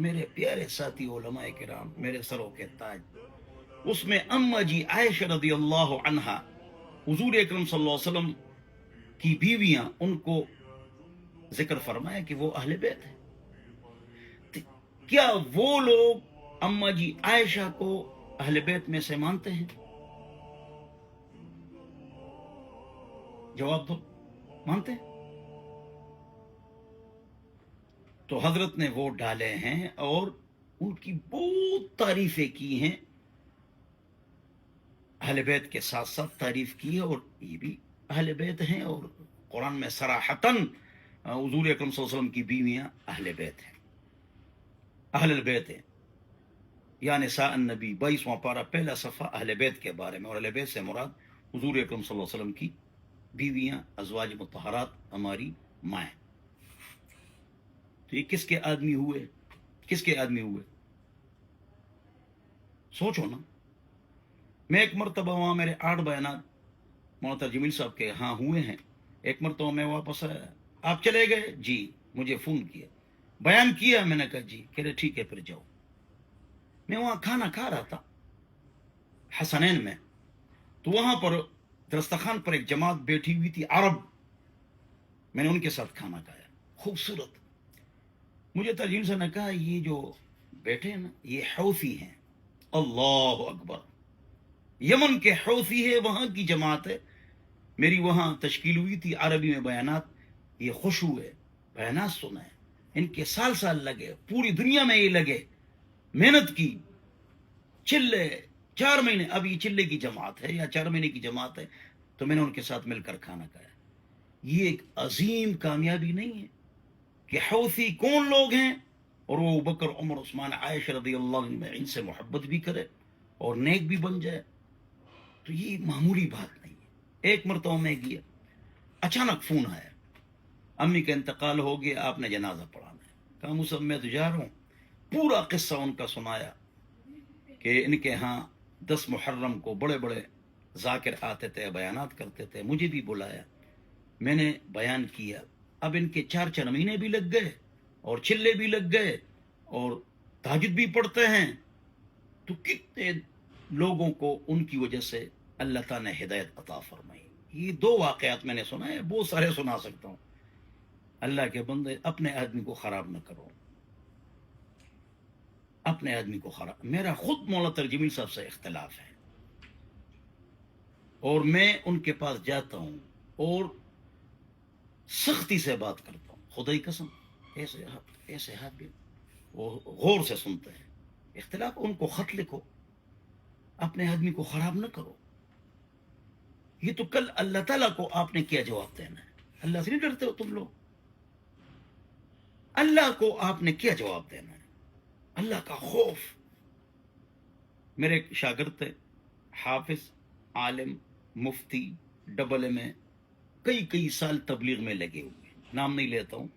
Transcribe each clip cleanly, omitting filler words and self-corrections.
میرے پیارے ساتھی علماء کرام، میرے سروں کے تاج، اس میں اما جی عائشہ رضی اللہ عنہا، حضور اکرم صلی اللہ علیہ وسلم کی بیویاں، ان کو ذکر فرمایا کہ وہ اہل بیت ہیں. کیا وہ لوگ اما جی عائشہ کو اہل بیت میں سے مانتے ہیں؟ جواب دو، مانتے ہیں؟ تو حضرت نے ووٹ ڈالے ہیں اور ان کی بہت تعریفیں کی ہیں، اہل بیت کے ساتھ ساتھ تعریف کی ہے، اور یہ بھی اہل بیت ہیں، اور قرآن میں صراحتاً حضور اکرم صلی اللہ علیہ وسلم کی بیویاں اہل بیت ہیں، اہل البیت ہیں. یا نساء النبی 22واں پارہ پہلا صفحہ اہل بیت کے بارے میں، اور اہل بیت سے مراد حضور اکرم صلی اللہ علیہ وسلم کی بیویاں، ازواج مطہرات، ہماری مائیں. تو یہ کس کے آدمی ہوئے؟ کس کے آدمی ہوئے؟ سوچو نا. میں ایک مرتبہ وہاں میرے 8 بیانات مولانا جمیل صاحب کے ہاں ہوئے ہیں. ایک مرتبہ میں واپس آیا، آپ چلے گئے؟ جی. مجھے فون کیا، بیان کیا، میں نے کہا جی. کہہ رہے ٹھیک ہے پھر جاؤ. میں وہاں کھانا کھا رہا تھا حسنین میں، تو وہاں پر دسترخوان پر ایک جماعت بیٹھی ہوئی تھی عرب، میں نے ان کے ساتھ کھانا کھایا، خوبصورت. مجھے ترجیم سے نے کہا یہ جو بیٹھے ہیں نا یہ حوثی ہیں. اللہ اکبر، یمن کے حوثی ہے، وہاں کی جماعت ہے. میری وہاں تشکیل ہوئی تھی عربی میں بیانات، یہ خوش ہوئے، بیانات سنا ہے. ان کے سال سال لگے، پوری دنیا میں یہ لگے، محنت کی، چلے 4 مہینے. اب یہ چلے کی جماعت ہے یا 4 مہینے کی جماعت ہے، تو میں نے ان کے ساتھ مل کر کھانا کھایا. یہ ایک عظیم کامیابی نہیں ہے کہ حوثی کون لوگ ہیں اور وہ ابوبکر، عمر، عثمان، عائشہ رضی اللہ عنہ ان سے محبت بھی کرے اور نیک بھی بن جائے؟ تو یہ معمولی بات نہیں ہے. ایک مرتبہ میں گیا، اچانک فون آیا، امی کا انتقال ہو گیا، آپ نے جنازہ پڑھانا ہے. کہا مصعب میں تو جا رہا ہوں. پورا قصہ ان کا سنایا کہ ان کے ہاں 10 محرم کو بڑے بڑے ذاکر آتے تھے، بیانات کرتے تھے. مجھے بھی بلایا، میں نے بیان کیا. اب ان کے 4 مہینے بھی لگ گئے اور چلے بھی لگ گئے اور تہجد بھی پڑھتے ہیں. تو کتنے لوگوں کو ان کی وجہ سے اللہ تعالیٰ نے ہدایت عطا فرمائی. یہ 2 واقعات میں نے سنا ہے، بہت سارے سنا سکتا ہوں. اللہ کے بندے، اپنے آدمی کو خراب نہ کرو، اپنے آدمی کو خراب. میرا خود مولانا ترجمیل صاحب سے اختلاف ہے اور میں ان کے پاس جاتا ہوں اور سختی سے بات کرتا ہوں، خدا کی قسم. ایسے ہاتھ بھی وہ غور سے سنتے ہیں. اختلاف، ان کو خط لکھو، اپنے آدمی کو خراب نہ کرو. یہ تو کل اللہ تعالیٰ کو آپ نے کیا جواب دینا ہے؟ اللہ سے نہیں ڈرتے ہو تم لوگ؟ اللہ کو آپ نے کیا جواب دینا ہے؟ اللہ کا خوف. میرے ایک شاگرد تھے، حافظ، عالم، مفتی، ڈبل ایم اے، کئی سال تبلیغ میں لگے ہوئے، نام نہیں لیتا ہوں.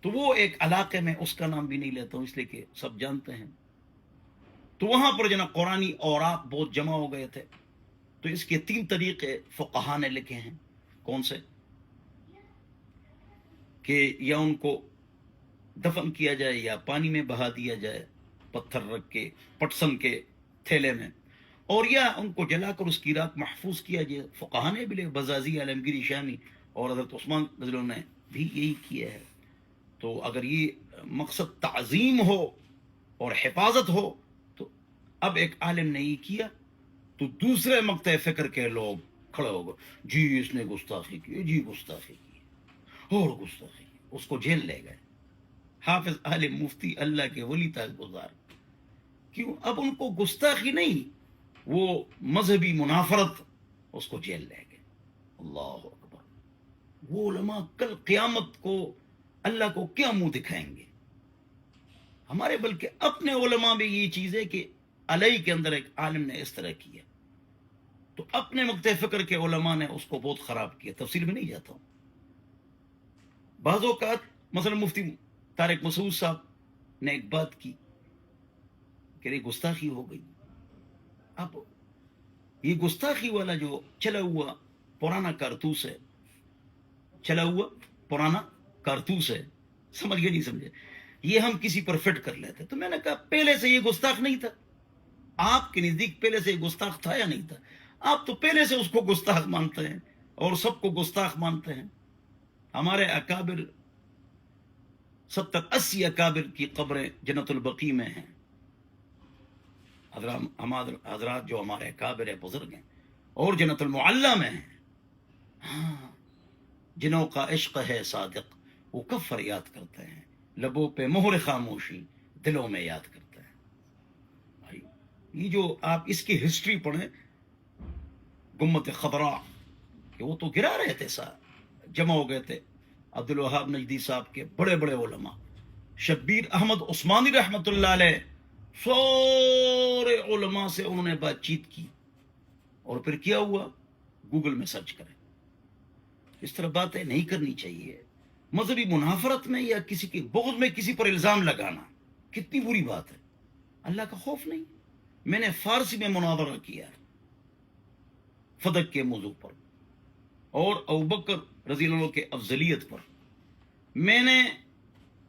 تو وہ ایک علاقے میں، اس کا نام بھی نہیں لیتا ہوں اس لیے کہ سب جانتے ہیں. تو وہاں پر جناب قرآنی اوراق بہت جمع ہو گئے تھے. تو اس کے 3 طریقے فقہا نے لکھے ہیں. کون سے؟ کہ یا ان کو دفن کیا جائے یا پانی میں بہا دیا جائے، پتھر رکھ کے پٹسن کے تھیلے میں، اور یا ان کو جلا کر اس کی راک محفوظ کیا جائے. فقہا نے بھی لے، بزازی، عالمگیری شامی اور حضرت عثمان رضی اللہ عنہ نے بھی یہی کیا ہے. تو اگر یہ مقصد تعظیم ہو اور حفاظت ہو، تو اب ایک عالم نے یہ کیا تو دوسرے مقطع فکر کے لوگ کھڑے ہو گئے، جی اس نے گستاخی کی، جی گستاخی کی اور گستاخی کی، اس کو جیل لے گئے. حافظ، عالم، مفتی، اللہ کے ولی تک گزار. کیوں؟ اب ان کو گستاخی نہیں، وہ مذہبی منافرت، اس کو جیل لے گئے. اللہ اکبر. وہ علماء کل قیامت کو اللہ کو کیا منہ دکھائیں گے؟ ہمارے بلکہ اپنے علماء میں یہ چیز ہے کہ علیہ کے اندر ایک عالم نے اس طرح کیا تو اپنے مقطع فکر کے علماء نے اس کو بہت خراب کیا. تفصیل میں نہیں جاتا ہوں. بعض اوقات مثلا مفتی طارق مسعود صاحب نے ایک بات کی کہ یہ گستاخی ہو گئی. اب یہ گستاخی والا جو چلا ہوا پرانا کارتوس ہے، چلا ہوا پرانا کارتوس ہے، سمجھ گئے نہیں سمجھے؟ یہ ہم کسی پر فٹ کر لیتے. تو میں نے کہا پہلے سے یہ گستاخ نہیں تھا. آپ کے نزدیک پہلے سے یہ گستاخ تھا یا نہیں تھا؟ آپ تو پہلے سے اس کو گستاخ مانتے ہیں اور سب کو گستاخ مانتے ہیں. ہمارے اکابر 70-80 اکابر کی قبریں جنت البقیع میں ہیں. حضرات جو ہمارے اکابر بزرگ ہیں اور جنت المعلی میں ہیں. ہاں، جنوں کا عشق ہے صادق وہ کب فریاد کرتے ہیں، لبوں پہ مہر خاموشی دلوں میں یاد کرتے ہیں. بھائی یہ جو آپ اس کی ہسٹری پڑھیں، گمت خضراء کہ وہ تو گرا رہے تھے، جمع ہو گئے تھے. عبد الوہاب نجدی صاحب کے بڑے بڑے علماء، شبیر احمد عثمانی رحمت اللہ علیہ، سارے علماء سے انہوں نے بات چیت کی. اور پھر کیا ہوا؟ گوگل میں سرچ کریں. اس طرح باتیں نہیں کرنی چاہیے. مذہبی منافرت میں یا کسی کے بغض میں کسی پر الزام لگانا کتنی بری بات ہے. اللہ کا خوف نہیں. میں نے فارسی میں مناظرہ کیا فدق کے موضوع پر اور ابوبکر رضی اللہ عنہ کے افضلیت پر. میں نے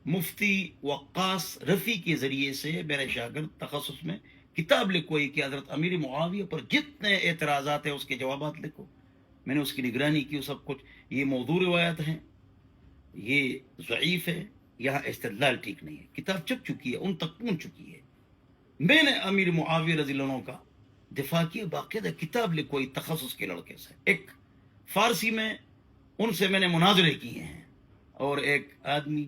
مفتی وقاص رفیع کے ذریعے سے میرے شاگرد تخصص میں کتاب لکھوائی کہ حضرت امیر معاویہ پر جتنے اعتراضات ہیں اس کے جوابات لکھو. میں نے اس کی نگرانی کی سب کچھ. یہ موضوع روایت ہیں، یہ ضعیف ہے، یہاں استدلال ٹھیک نہیں ہے. کتاب چپ چکی ہے، ان تک پہنچ چکی ہے. میں نے امیر معاویہ رضی اللہ عنہ کا دفاع کی، باقاعدہ کتاب لکھوائی تخصص کے لڑکے سے. ایک فارسی میں ان سے میں نے مناظرے کیے ہیں، اور ایک آدمی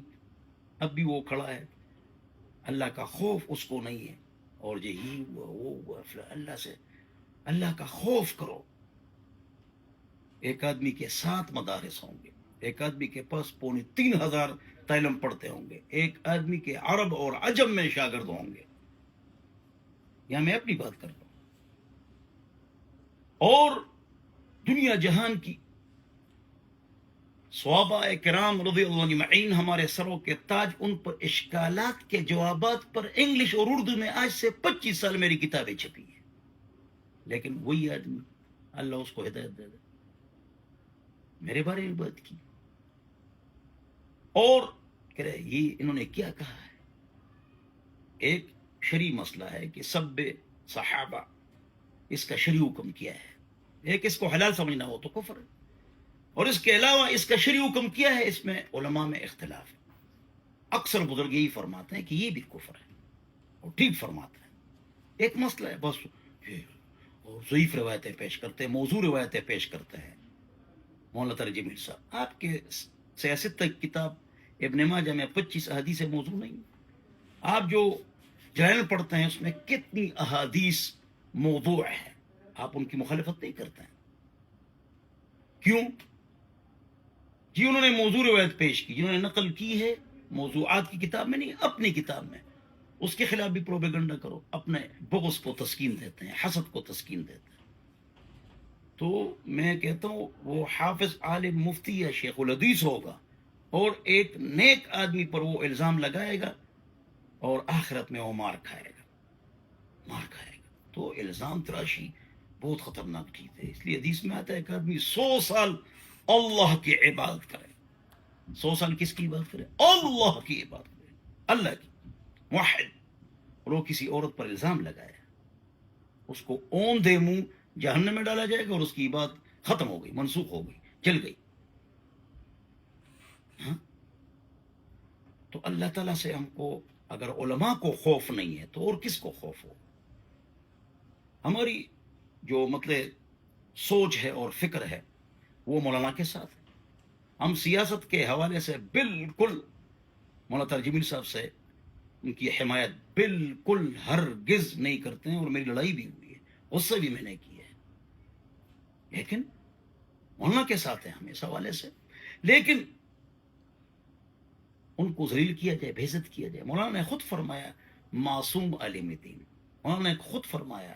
اب بھی وہ کھڑا ہے، اللہ کا خوف اس کو نہیں ہے، اور یہی ہوا وہ ہوا. اللہ سے اللہ کا خوف کرو. ایک آدمی کے 7 مدارس ہوں گے، ایک آدمی کے پاس 3500 تعلم پڑھتے ہوں گے، ایک آدمی کے عرب اور عجم میں شاگرد ہوں گے. یہاں میں اپنی بات کرتا ہوں. اور دنیا جہان کی صحابہ کرام رضی اللہ عنہم اجمعین ہمارے سروں کے تاج، ان پر اشکالات کے جوابات پر انگلش اور اردو میں آج سے 25 سال میری کتابیں چھپی ہیں. لیکن وہی آدمی، اللہ اس کو ہدایت دے دے، میرے بارے میں بات کی اور کہہ رہے یہ انہوں نے کیا کہا ہے. ایک شرعی مسئلہ ہے کہ سب صحابہ اس کا شرعی حکم کیا ہے. ایک اس کو حلال سمجھنا ہو تو کفر ہے، اور اس کے علاوہ اس کا شرعی حکم کیا ہے، اس میں علماء میں اختلاف ہے. اکثر بزرگ یہی فرماتے ہیں کہ یہ بھی کفر ہے، اور ٹھیک فرماتے ہیں. ایک مسئلہ ہے بس، اور ضعیف روایتیں پیش کرتے ہیں، موضوع روایتیں پیش کرتے ہیں. مولانا ترجمیل صاحب، آپ کے سیاست تک کتاب ابن ماجہ میں 25 احادیث موضوع نہیں. آپ جو جلائل پڑھتے ہیں اس میں کتنی احادیث موضوع ہے، آپ ان کی مخالفت نہیں کرتے ہیں. کیوں؟ جی انہوں نے موضوع روایت پیش کی، جنہوں نے نقل کی ہے موضوعات کی کتاب میں نہیں، اپنی کتاب میں. اس کے خلاف بھی پروپیگنڈا کرو، اپنے بغض کو تسکین دیتے ہیں، حسد کو تسکین دیتے ہیں. تو میں کہتا ہوں وہ حافظ عالم مفتی یا شیخ الحدیث ہوگا، اور ایک نیک آدمی پر وہ الزام لگائے گا، اور آخرت میں وہ مار کھائے گا، مار کھائے گا. تو الزام تراشی بہت خطرناک چیز ہے. اس لیے حدیث میں آتا ہے کہ آدمی 100 سال اللہ کی عبادت کرے. 100 سال کس کی عبادت کرے؟ اللہ کی عبادت کرے، اللہ کی، موحد. اور وہ کسی عورت پر الزام لگائے، اس کو اون دے منہ جہنم میں ڈالا جائے گا، اور اس کی عبادت ختم ہو گئی، منسوخ ہو گئی، چل گئی. ہاں؟ تو اللہ تعالیٰ سے ہم کو اگر علماء کو خوف نہیں ہے تو اور کس کو خوف ہو؟ ہماری جو مطلب سوچ ہے اور فکر ہے وہ مولانا کے ساتھ ہے. ہم سیاست کے حوالے سے بالکل مولانا ترجمیل صاحب سے ان کی حمایت بالکل ہرگز نہیں کرتے ہیں، اور میری لڑائی بھی ہوئی ہے، اس سے بھی میں نے کی ہے، لیکن مولانا کے ساتھ ہیں ہم اس حوالے سے. لیکن ان کو ذلیل کیا جائے، بےعزت کیا جائے. مولانا نے خود فرمایا معصوم عالم دین، مولانا نے خود فرمایا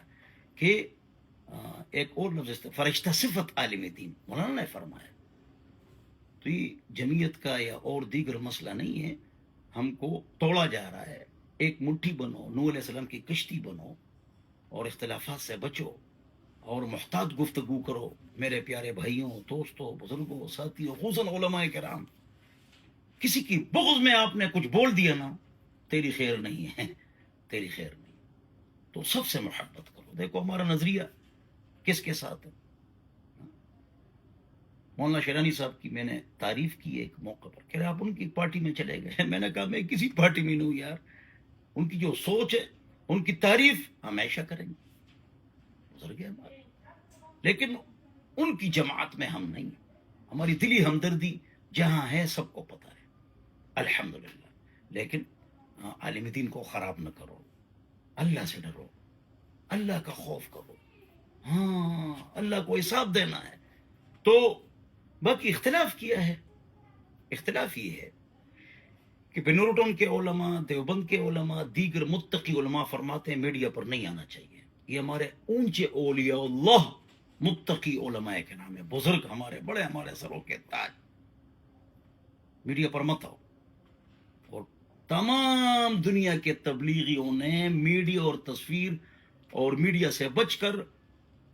کہ ایک اور لفظ فرشتہ صفت عالم دین، مولانا نے فرمایا. تو یہ جمعیت کا یا اور دیگر مسئلہ نہیں ہے. ہم کو توڑا جا رہا ہے. ایک مٹھی بنو، نوح علیہ السلام کی کشتی بنو، اور اختلافات سے بچو، اور محتاط گفتگو کرو. میرے پیارے بھائیوں، دوستوں، بزرگوں، ساتھیوں، خصوصاً علماء کرام، کسی کی بغض میں آپ نے کچھ بول دیا نا، تیری خیر نہیں ہے، تیری خیر نہیں. تو سب سے محبت کرو. دیکھو ہمارا نظریہ کس کے ساتھ ہے. مولانا شیرانی صاحب کی میں نے تعریف کی ایک موقع پر، کہ آپ ان کی پارٹی میں چلے گئے. میں نے کہا میں کسی پارٹی میں نہیں ہوں یار. ان کی جو سوچ ہے، ان کی تعریف ہمیشہ کریں گے. گزر گیا ہمارا. لیکن ان کی جماعت میں ہم نہیں ہیں. ہماری دلی ہمدردی جہاں ہے سب کو پتہ ہے الحمدللہ. لیکن عالم دین کو خراب نہ کرو. اللہ سے ڈرو، اللہ کا خوف کرو. ہاں اللہ کو حساب دینا ہے. تو باقی اختلاف کیا ہے. اختلاف یہ ہے کہ بنورٹون کے علماء، دیوبند کے علماء، دیگر متقی علماء فرماتے ہیں میڈیا پر نہیں آنا چاہیے. یہ ہمارے اونچے اولیاء اللہ متقی علماء کے نام ہے، بزرگ ہمارے بڑے، ہمارے سروں کے تاج. میڈیا پر مت آؤ. اور تمام دنیا کے تبلیغیوں نے میڈیا اور تصویر اور میڈیا سے بچ کر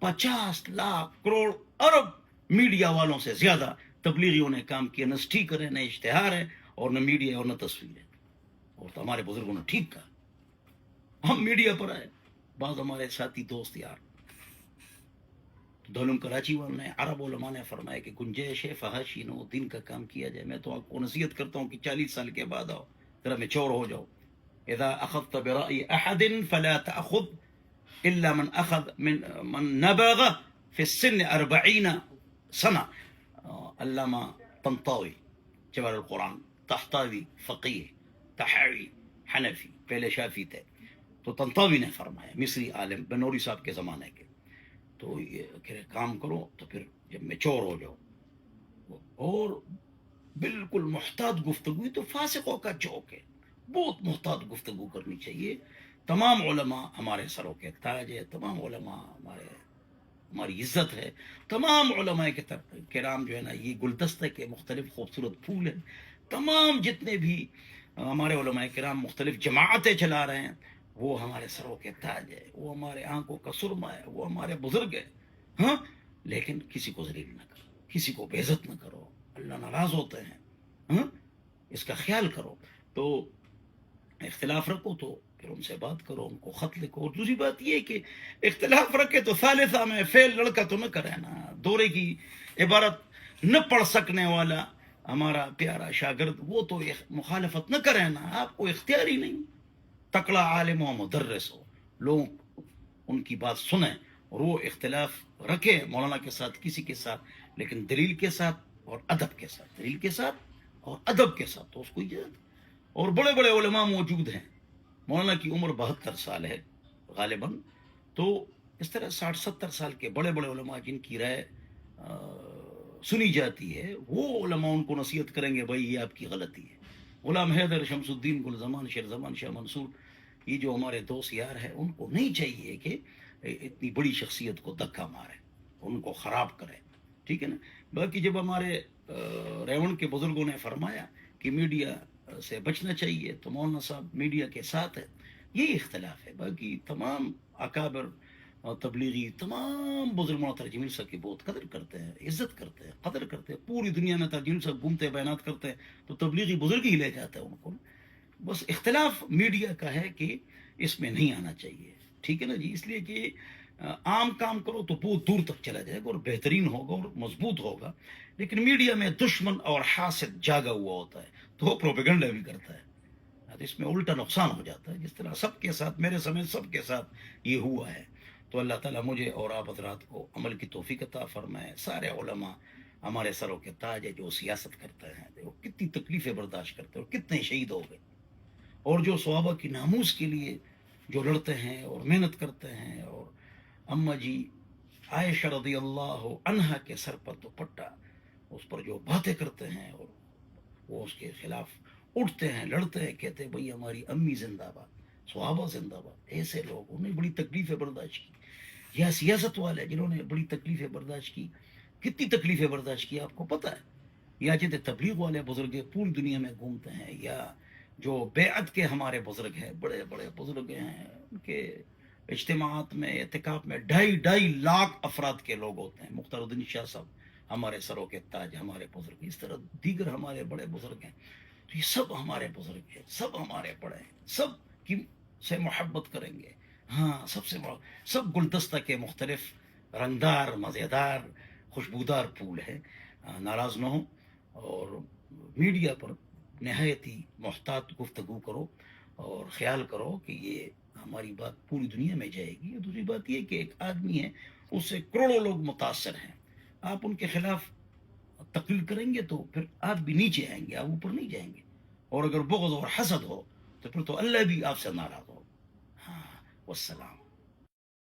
50 لاکھ کروڑ ارب میڈیا والوں سے زیادہ تبلیغیوں نے کام کیا. نہ سٹیکر ہے، نہ اشتہار ہے، اور نہ میڈیا اور نہ تصویر ہے. اور تو ہمارے بزرگوں نے ٹھیک کہا. ہم میڈیا پر آئے. بعض ہمارے ساتھی دوست یار دولم کراچی والوں نے، عرب علماء نے فرمایا کہ گنجائش ہے فحاشی نو دین کا کام کیا جائے. میں تو آپ کو نصیحت کرتا ہوں کہ 40 سال کے بعد آؤ، ذرا میچور ہو جاؤ. اذا اخذت برأي احد فلا تأخذ الا من اخذ من نبغ في السن 40 سنة. علامہ طنطاوی جواہر القرآن، طحطاوی فقیہ، تحاوی حنفی، پہلے شافی تھے. تو طنطاوی نے فرمایا، مصری عالم بنوری صاحب کے زمانے کے، تو یہ کہ کام کرو تو پھر جب میچور ہو جاؤ. اور بالکل محتاط گفتگو. تو فاسقوں کا چوک ہے. بہت محتاط گفتگو کرنی چاہیے. تمام علماء ہمارے سروں کے تاج ہے. تمام علماء ہماری عزت ہے. تمام علماء کرام جو ہے نا یہ گلدستے کے مختلف خوبصورت پھول ہیں. تمام جتنے بھی ہمارے علماء کرام مختلف جماعتیں چلا رہے ہیں وہ ہمارے سروں کے تاج ہے. وہ ہمارے آنکھوں کا سرما ہے. وہ ہمارے بزرگ ہے. ہاں لیکن کسی کو ذلیل نہ کرو، کسی کو بے عزت نہ کرو. اللہ ناراض ہوتے ہیں. ہاں اس کا خیال کرو. تو اختلاف رکھو تو پھر ان سے بات کرو، ان کو خط لکھو. اور دوسری بات یہ کہ اختلاف رکھے تو ثالثہ میں فیل لڑکا تو نہ کرے نا. دورے کی عبارت نہ پڑھ سکنے والا ہمارا پیارا شاگرد وہ تو مخالفت نہ کرے نا. آپ کو اختیار ہی نہیں. تکڑا عالم و مدرس ہو، لوگ ان کی بات سنیں اور وہ اختلاف رکھے مولانا کے ساتھ، کسی کے ساتھ، لیکن دلیل کے ساتھ اور ادب کے ساتھ. دلیل کے ساتھ اور ادب کے ساتھ تو اس کو اجازت. اور بڑے بڑے علماء موجود ہیں. مولانا کی عمر 72 سال ہے غالباً. تو اس طرح 60-70 سال کے بڑے بڑے علماء جن کی رائے سنی جاتی ہے، وہ علماء ان کو نصیحت کریں گے بھائی یہ آپ کی غلطی ہے. غلام حیدر، شمس الدین گل زمان، شیر زمان شاہ منصور، یہ جو ہمارے دوست یار ہیں ان کو نہیں چاہیے کہ اتنی بڑی شخصیت کو دھکا مارے، ان کو خراب کرے. ٹھیک ہے نا. باقی جب ہمارے ریون کے بزرگوں نے فرمایا کہ میڈیا سے بچنا چاہیے تو مولانا صاحب میڈیا کے ساتھ ہے. یہی اختلاف ہے. باقی تمام اکابر تبلیغی تمام بزرگوں ترجمین صاحب کی بہت قدر کرتے ہیں، عزت کرتے ہیں، قدر کرتے ہیں. پوری دنیا میں ترجمین صاحب گھومتے بیانات کرتے ہیں تو تبلیغی بزرگ ہی لے جاتے ہیں ان کو. بس اختلاف میڈیا کا ہے کہ اس میں نہیں آنا چاہیے. ٹھیک ہے نا جی. اس لیے کہ عام کام کرو تو بہت دور تک چلا جائے گا اور بہترین ہوگا اور مضبوط ہوگا. لیکن میڈیا میں دشمن اور حاسد جاگا ہوا ہوتا ہے تو وہ پروپیگنڈا بھی کرتا ہے. اس میں الٹا نقصان ہو جاتا ہے. جس طرح سب کے ساتھ، میرے سمیت سب کے ساتھ یہ ہوا ہے. تو اللہ تعالیٰ مجھے اور آپ حضرات کو عمل کی توفیق عطا فرمائے. سارے علماء ہمارے سروں کے تاج ہے جو سیاست کرتے ہیں. دیکھو کتنی تکلیفیں برداشت کرتے ہیں اور کتنے شہید ہو گئے. اور جو صحابہ کی ناموس کے لیے جو لڑتے ہیں اور محنت کرتے ہیں. اور اماں جی عائشہ رضی اللہ عنہا کے سر پر دوپٹہ، اس پر جو باتیں کرتے ہیں اور وہ اس کے خلاف اٹھتے ہیں، لڑتے ہیں، کہتے ہیں بھئی ہماری امی زندہ باد، صحابہ زندہ باد. ایسے لوگ انہوں نے بڑی تکلیفیں برداشت کی. یا سیاست والے جنہوں نے بڑی تکلیفیں برداشت کی. کتنی تکلیفیں برداشت کی آپ کو پتہ ہے. یا جتنے تبلیغ والے بزرگ پوری دنیا میں گھومتے ہیں، یا جو بیعت کے ہمارے بزرگ ہیں، بڑے بڑے بزرگ ہیں، ان کے اجتماعات میں، اعتکاف میں 2.5 لاکھ افراد کے لوگ ہوتے ہیں. مختار الدین شاہ صاحب ہمارے سروں کے تاج، ہمارے بزرگ. اس طرح دیگر ہمارے بڑے بزرگ ہیں. تو یہ سب ہمارے بزرگ ہیں، سب ہمارے بڑے ہیں، سب کی سے محبت کریں گے. ہاں سب گلدستہ کے مختلف رنگدار مزیدار خوشبودار پھول ہیں. ناراض نہ ہوں اور میڈیا پر نہایت ہی محتاط گفتگو کرو اور خیال کرو کہ یہ ہماری بات پوری دنیا میں جائے گی. اور دوسری بات یہ کہ ایک آدمی ہے، اس سے کروڑوں لوگ متاثر ہیں، آپ ان کے خلاف تقریر کریں گے تو پھر آپ بھی نیچے آئیں گے، آپ اوپر نہیں جائیں گے. اور اگر بغض اور حسد ہو تو پھر تو اللہ بھی آپ سے ناراض ہو. ہاں والسلام.